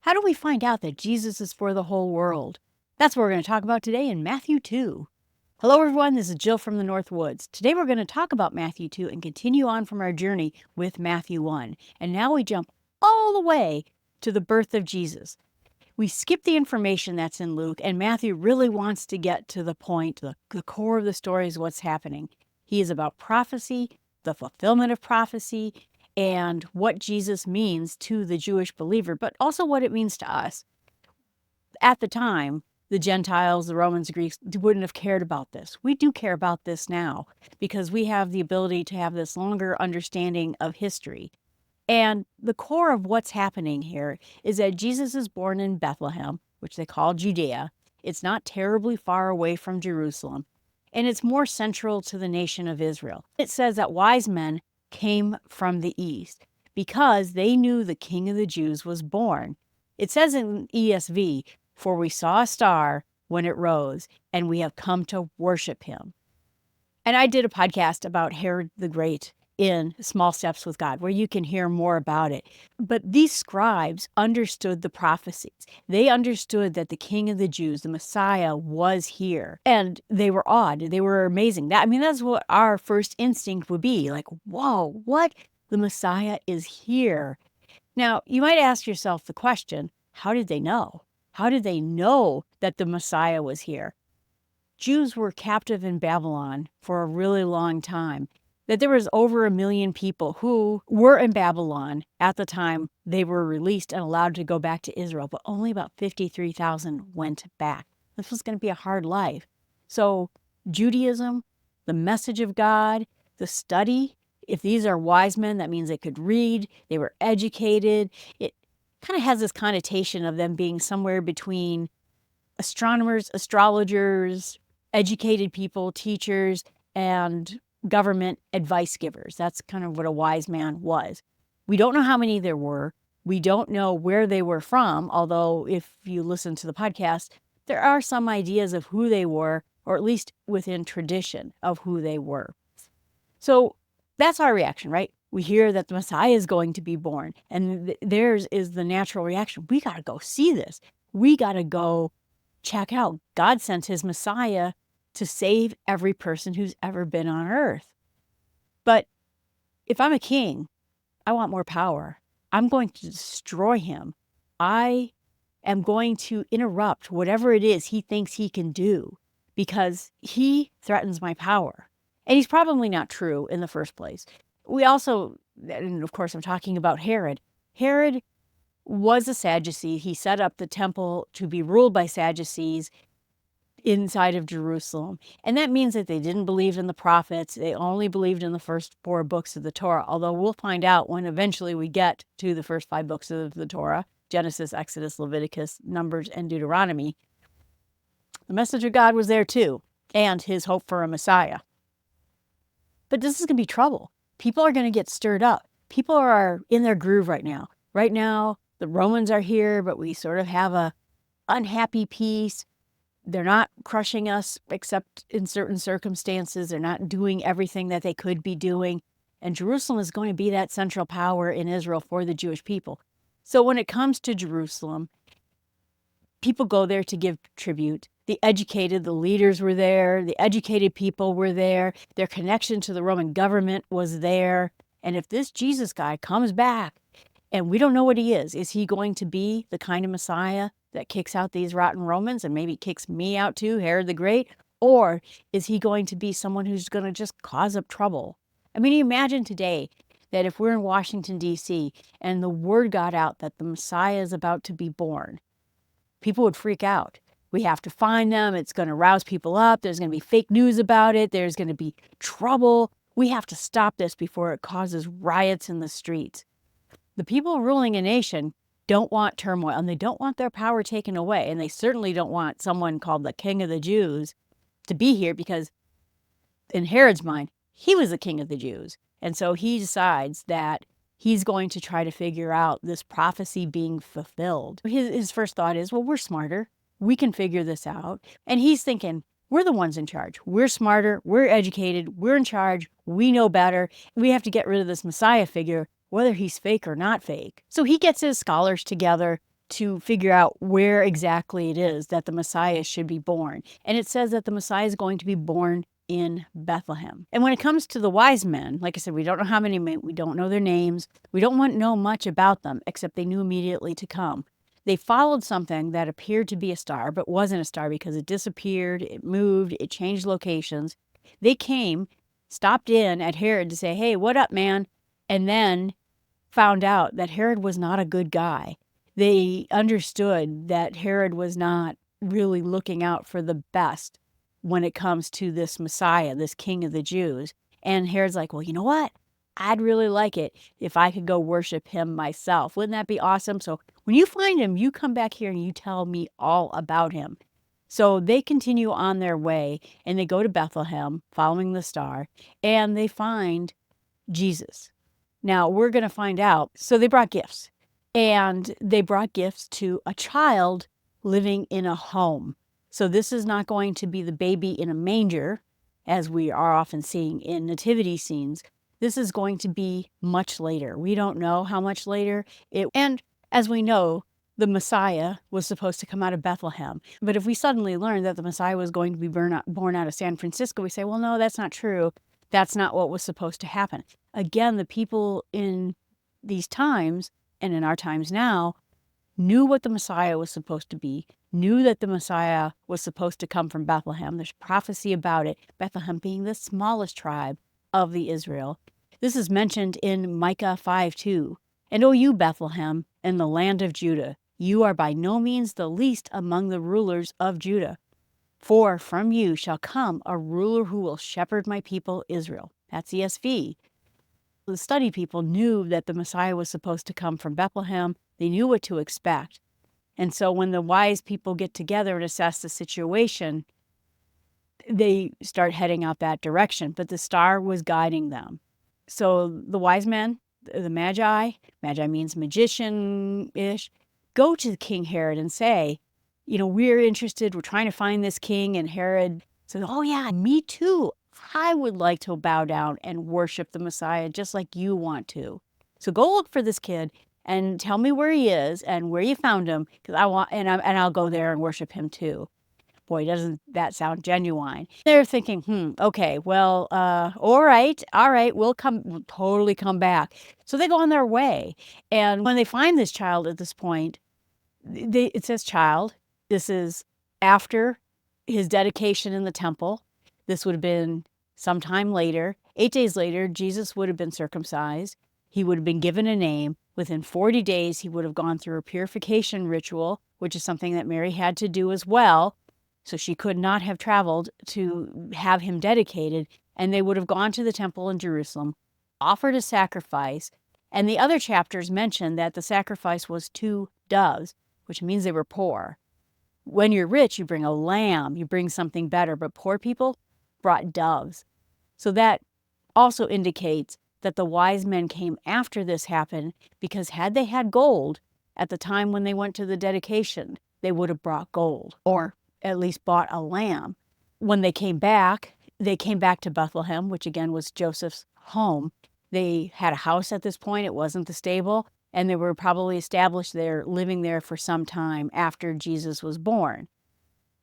How do we find out that Jesus is for the whole world? That's what we're going to talk about today in Matthew 2. Hello, everyone. This is Jill from the North Woods. Today, we're going to talk about Matthew 2 and continue on from our journey with Matthew 1. And now we jump all the way to the birth of Jesus. We skip the information that's in Luke, and Matthew really wants to get to the point. The core of the story is what's happening. He is about prophecy, the fulfillment of prophecy, and what Jesus means to the Jewish believer, but also what it means to us. At the time, the Gentiles, the Romans, the Greeks wouldn't have cared about this. We do care about this now because we have the ability to have this longer understanding of history. And the core of what's happening here is that Jesus is born in Bethlehem, which they call Judea. It's not terribly far away from Jerusalem, and it's more central to the nation of Israel. It says that wise men came from the east because they knew the King of the Jews was born. It says in ESV, "For we saw a star when it rose, and we have come to worship him." And I did a podcast about Herod the Great in Small Steps with God, where you can hear more about it. But these scribes understood the prophecies. They understood that the King of the Jews, the Messiah, was here. And they were awed. They were amazing. That's what our first instinct would be. Like, whoa, what? The Messiah is here. Now, you might ask yourself the question, how did they know? How did they know that the Messiah was here? Jews were captive in Babylon for a really long time. That there was over 1 million people who were in Babylon at the time they were released and allowed to go back to Israel, but only about 53,000 went back. This was going to be a hard life. So Judaism, the message of God, the study, if these are wise men, that means they could read, they were educated. It kind of has this connotation of them being somewhere between astronomers, astrologers, educated people, teachers, and government advice givers. That's kind of what a wise man was. We don't know how many there were. We don't know where they were from, although if you listen to the podcast, there are some ideas of who they were, or at least within tradition of who they were. So that's our reaction, right? We hear that the Messiah is going to be born, and theirs is the natural reaction. We got to go see this. We got to go check out. God sent his Messiah to save every person who's ever been on earth. But if I'm a king, I want more power. I'm going to destroy him. I am going to interrupt whatever it is he thinks he can do because he threatens my power. And he's probably not true in the first place. We also, and of course I'm talking about Herod. Herod was a Sadducee. He set up the temple to be ruled by Sadducees inside of Jerusalem. And that means that they didn't believe in the prophets. They only believed in the first 4 books of the Torah, although we'll find out when eventually we get to the first 5 books of the Torah, Genesis, Exodus, Leviticus, Numbers, and Deuteronomy. The message of God was there too, and his hope for a Messiah. But this is going to be trouble. People are going to get stirred up. People are in their groove right now. Right now, the Romans are here, but we sort of have a unhappy peace. They're not crushing us except in certain circumstances. They're not doing everything that they could be doing. And Jerusalem is going to be that central power in Israel for the Jewish people. So when it comes to Jerusalem, people go there to give tribute. The educated, the leaders were there. The educated people were there. Their connection to the Roman government was there. And if this Jesus guy comes back, and we don't know what he is he going to be the kind of Messiah that kicks out these rotten Romans and maybe kicks me out too, Herod the Great? Or is he going to be someone who's going to just cause up trouble? Imagine today that if we're in Washington, D.C., and the word got out that the Messiah is about to be born, people would freak out. We have to find them. It's going to rouse people up. There's going to be fake news about it. There's going to be trouble. We have to stop this before it causes riots in the streets. The people ruling a nation don't want turmoil, and they don't want their power taken away. And they certainly don't want someone called the King of the Jews to be here because in Herod's mind, he was the King of the Jews. And so he decides that he's going to try to figure out this prophecy being fulfilled. His first thought is, well, we're smarter. We can figure this out. And he's thinking, we're the ones in charge. We're smarter. We're educated. We're in charge. We know better. We have to get rid of this Messiah figure, whether he's fake or not fake. So he gets his scholars together to figure out where exactly it is that the Messiah should be born. And it says that the Messiah is going to be born in Bethlehem. And when it comes to the wise men, like I said, we don't know how many, we don't know their names. We don't know much about them, except they knew immediately to come. They followed something that appeared to be a star, but wasn't a star because it disappeared, it moved, it changed locations. They came, stopped in at Herod to say, hey, what up, man? And then found out that Herod was not a good guy. They understood that Herod was not really looking out for the best when it comes to this Messiah, this King of the Jews. And Herod's like, well, you know what? I'd really like it if I could go worship him myself. Wouldn't that be awesome? So when you find him, you come back here and you tell me all about him. So they continue on their way and they go to Bethlehem following the star and they find Jesus. Now we're going to find out. So they brought gifts and they brought gifts to a child living in a home. So this is not going to be the baby in a manger, as we are often seeing in nativity scenes. This is going to be much later. We don't know how much later. And as we know, the Messiah was supposed to come out of Bethlehem. But if we suddenly learn that the Messiah was going to be born out of San Francisco, we say, well, no, that's not true. That's not what was supposed to happen. Again, the people in these times and in our times now knew what the Messiah was supposed to be, knew that the Messiah was supposed to come from Bethlehem. There's prophecy about it, Bethlehem being the smallest tribe of the Israel. This is mentioned in Micah 5:2. And O you, Bethlehem, in the land of Judah, you are by no means the least among the rulers of Judah. For from you shall come a ruler who will shepherd my people Israel. That's ESV. The study people knew that the Messiah was supposed to come from Bethlehem. They knew what to expect. And so when the wise people get together and assess the situation, they start heading out that direction. But the star was guiding them. So the wise men, the Magi means magician-ish, go to King Herod and say, we're interested, we're trying to find this king. And Herod says, oh yeah, me too. I would like to bow down and worship the Messiah just like you want to. So go look for this kid and tell me where he is and where you found him, because I'll go there and worship him too. Boy, doesn't that sound genuine? They're thinking, okay, well, all right, we'll totally come back. So they go on their way. And when they find this child at this point, it says child. This is after his dedication in the temple. This would have been sometime later. 8 days later, Jesus would have been circumcised. He would have been given a name. Within 40 days, he would have gone through a purification ritual, which is something that Mary had to do as well. So she could not have traveled to have him dedicated. And they would have gone to the temple in Jerusalem, offered a sacrifice. And the other chapters mention that the sacrifice was 2 doves, which means they were poor. When you're rich, you bring a lamb, you bring something better, but poor people brought doves. So that also indicates that the wise men came after this happened, because had they had gold at the time when they went to the dedication, they would have brought gold, or at least bought a lamb. When they came back to Bethlehem, which again was Joseph's home. They had a house at this point. It wasn't the stable. And they were probably established there, living there for some time after Jesus was born.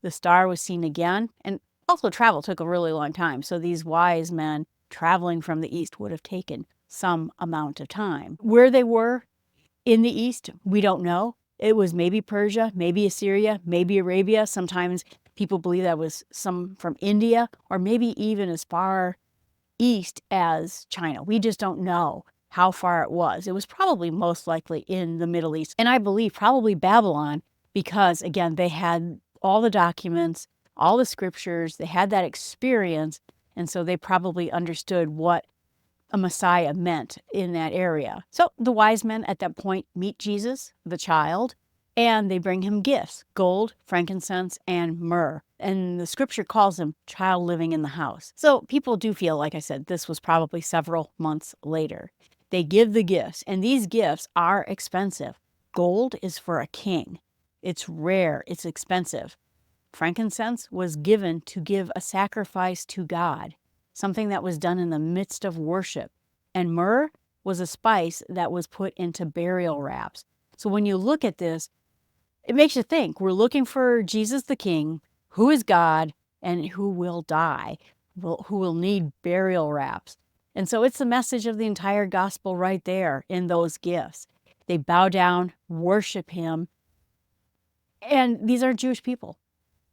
The star was seen again, and also travel took a really long time. So these wise men traveling from the east would have taken some amount of time. Where they were in the east, we don't know. It was maybe Persia, maybe Assyria, maybe Arabia. Sometimes people believe that was some from India, or maybe even as far east as China. We just don't know how far it was. It was probably most likely in the Middle East. And I believe probably Babylon, because again, they had all the documents, all the scriptures, they had that experience. And so they probably understood what a Messiah meant in that area. So the wise men at that point meet Jesus, the child, and they bring him gifts, gold, frankincense, and myrrh. And the scripture calls him child living in the house. So people do feel, like I said, this was probably several months later. They give the gifts, and these gifts are expensive. Gold is for a king. It's rare, it's expensive. Frankincense was given to give a sacrifice to God, something that was done in the midst of worship. And myrrh was a spice that was put into burial wraps. So when you look at this, It makes you think. We're looking for Jesus the King, who is God and who will die, who will need burial wraps. And so it's the message of the entire gospel right there in those gifts. They bow down, worship him. And these are Jewish people.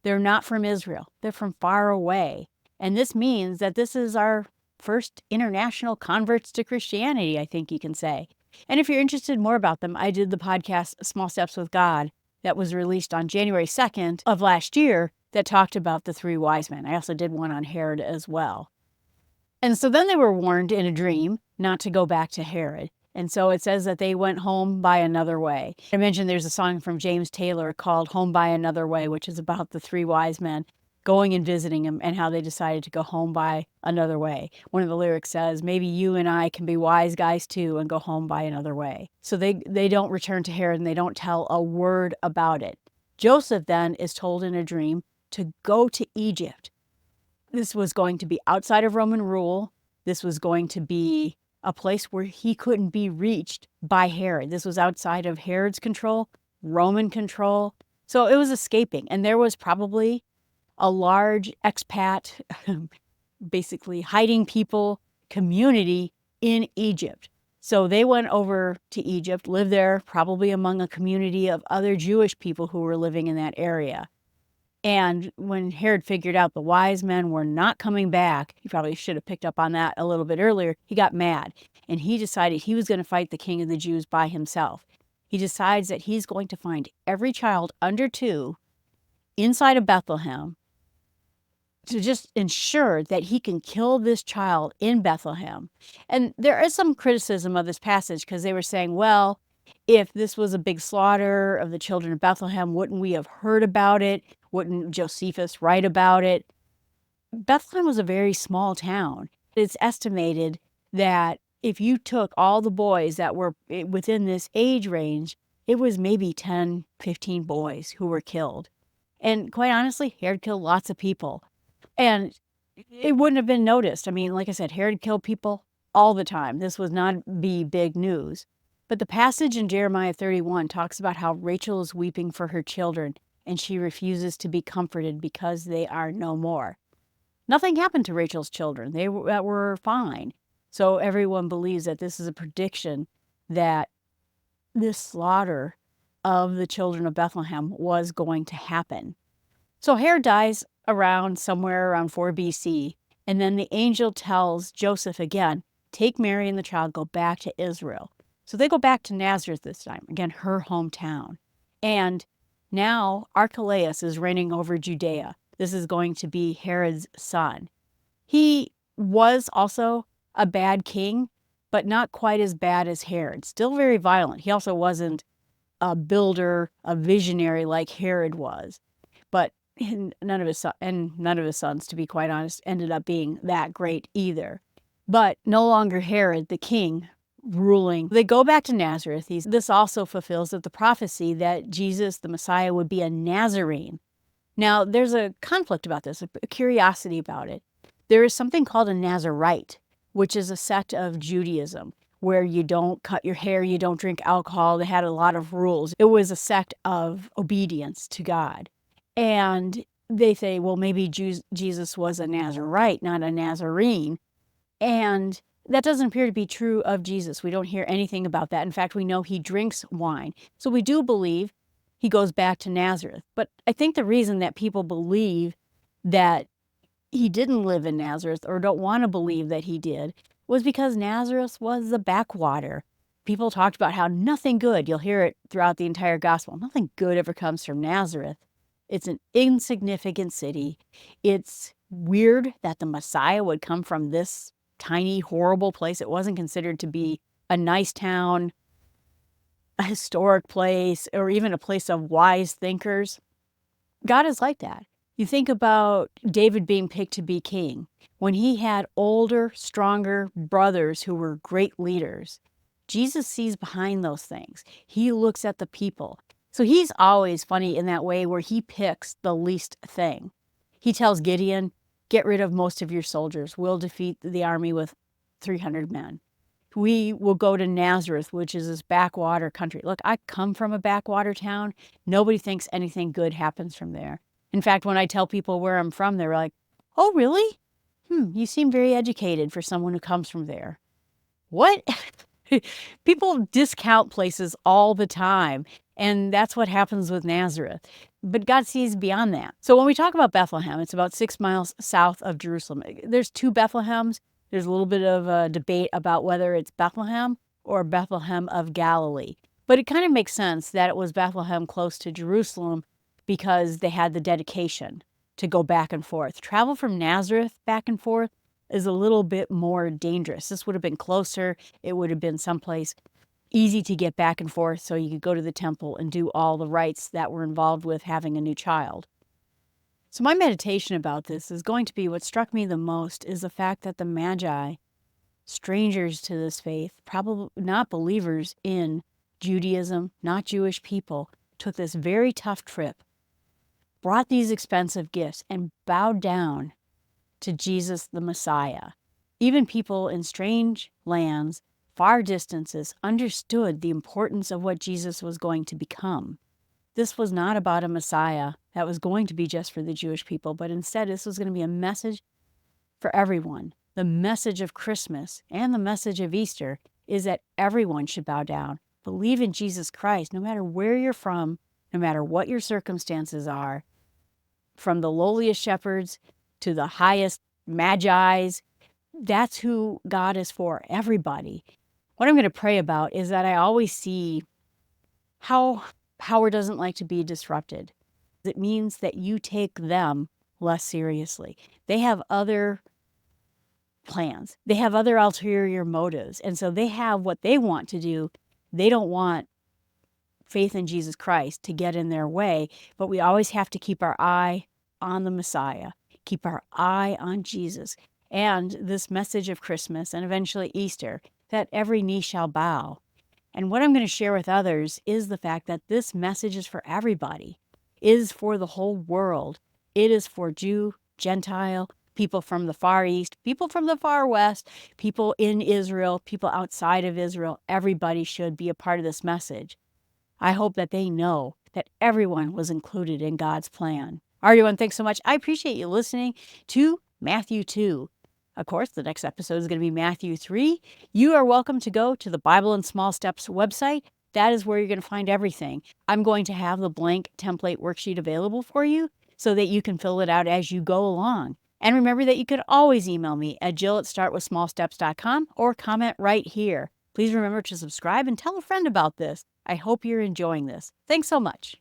They're not from Israel. They're from far away. And this means that this is our first international converts to Christianity, I think you can say. And if you're interested more about them, I did the podcast Small Steps with God that was released on January 2nd of last year that talked about the three wise men. I also did one on Herod as well. And so then they were warned in a dream not to go back to Herod. And so it says that they went home by another way. I mentioned there's a song from James Taylor called Home by Another Way, which is about the three wise men going and visiting him and how they decided to go home by another way. One of the lyrics says, maybe you and I can be wise guys too and go home by another way. So they don't return to Herod and they don't tell a word about it. Joseph then is told in a dream to go to Egypt. This was going to be outside of Roman rule. This was going to be a place where he couldn't be reached by Herod. This was outside of Herod's control, Roman control. So it was escaping. And there was probably a large expat, basically hiding people community in Egypt. So they went over to Egypt, lived there, probably among a community of other Jewish people who were living in that area. And when Herod figured out the wise men were not coming back, he probably should have picked up on that a little bit earlier, he got mad. And he decided he was going to fight the king of the Jews by himself. He decides that he's going to find every child under 2 inside of Bethlehem to just ensure that he can kill this child in Bethlehem. And there is some criticism of this passage because they were saying, well, if this was a big slaughter of the children of Bethlehem, wouldn't we have heard about it? Wouldn't Josephus write about it? Bethlehem was a very small town. It's estimated that if you took all the boys that were within this age range, it was maybe 10, 15 boys who were killed. And quite honestly, Herod killed lots of people. And it wouldn't have been noticed. I mean, like I said, Herod killed people all the time. This was not big news. But the passage in Jeremiah 31 talks about how Rachel is weeping for her children, and she refuses to be comforted because they are no more. Nothing happened to Rachel's children. They were fine. So everyone believes that this is a prediction that this slaughter of the children of Bethlehem was going to happen. So Herod dies somewhere around 4 BC, and then the angel tells Joseph again, take Mary and the child, go back to Israel. So they go back to Nazareth this time, again, her hometown. And now Archelaus is reigning over Judea. This is going to be Herod's son. He was also a bad king, but not quite as bad as Herod. Still very violent. He also wasn't a builder, a visionary like Herod was. But none of his sons, to be quite honest, ended up being that great either. But no longer Herod, the king, ruling. They go back to Nazareth. This also fulfills the prophecy that Jesus, the Messiah, would be a Nazarene. Now, there's a conflict about this, a curiosity about it. There is something called a Nazarite, which is a sect of Judaism, where you don't cut your hair, you don't drink alcohol. They had a lot of rules. It was a sect of obedience to God. And they say, well, maybe Jesus was a Nazarite, not a Nazarene. And that doesn't appear to be true of Jesus. We don't hear anything about that. In fact, we know he drinks wine. So we do believe he goes back to Nazareth. But I think the reason that people believe that he didn't live in Nazareth or don't want to believe that he did was because Nazareth was the backwater. People talked about how nothing good, you'll hear it throughout the entire gospel, nothing good ever comes from Nazareth. It's an insignificant city. It's weird that the Messiah would come from this tiny, horrible place. It wasn't considered to be a nice town, a historic place, or even a place of wise thinkers. God is like that. You think about David being picked to be king. When he had older, stronger brothers who were great leaders, Jesus sees behind those things. He looks at the people. So he's always funny in that way where he picks the least thing. He tells Gideon, get rid of most of your soldiers. We'll defeat the army with 300 men. we will go to Nazareth, which is this backwater country. Look, I come from a backwater town. Nobody thinks anything good happens from there. In fact, when I tell people where I'm from, they're like, "Oh, really? You seem very educated for someone who comes from there." What? People discount places all the time, and that's what happens with Nazareth. But God sees beyond that. So when we talk about Bethlehem, it's about 6 miles south of Jerusalem. There's two Bethlehems. There's a little bit of a debate about whether it's Bethlehem or Bethlehem of Galilee. But it kind of makes sense that it was Bethlehem close to Jerusalem because they had the dedication to go back and forth. Travel from Nazareth back and forth is a little bit more dangerous. This would have been closer. It would have been someplace easy to get back and forth so you could go to the temple and do all the rites that were involved with having a new child. So my meditation about this is going to be what struck me the most is the fact that the Magi, strangers to this faith, probably not believers in Judaism, not Jewish people, took this very tough trip, brought these expensive gifts, and bowed down to Jesus the Messiah. Even people in strange lands, far distances, understood the importance of what Jesus was going to become. This was not about a Messiah that was going to be just for the Jewish people, but instead this was going to be a message for everyone. The message of Christmas and the message of Easter is that everyone should bow down, believe in Jesus Christ, no matter where you're from, no matter what your circumstances are, from the lowliest shepherds to the highest Magi's. That's who God is for, everybody. What I'm going to pray about is that I always see how power doesn't like to be disrupted. It means that you take them less seriously. They have other plans. They have other ulterior motives. And so they have what they want to do. They don't want faith in Jesus Christ to get in their way, but we always have to keep our eye on the Messiah, keep our eye on Jesus and this message of Christmas and eventually Easter, that every knee shall bow. And what I'm going to share with others is the fact that this message is for everybody, is for the whole world. It is for Jew, Gentile, people from the Far East, people from the Far West, people in Israel, people outside of Israel. Everybody should be a part of this message. I hope that they know that everyone was included in God's plan. Everyone, thanks so much. I appreciate you listening to Matthew 2. Of course, the next episode is going to be Matthew 3. You are welcome to go to the Bible in Small Steps website. That is where you're going to find everything. I'm going to have the blank template worksheet available for you so that you can fill it out as you go along. And remember that you can always email me at jill@startwithsmallsteps.com or comment right here. Please remember to subscribe and tell a friend about this. I hope you're enjoying this. Thanks so much.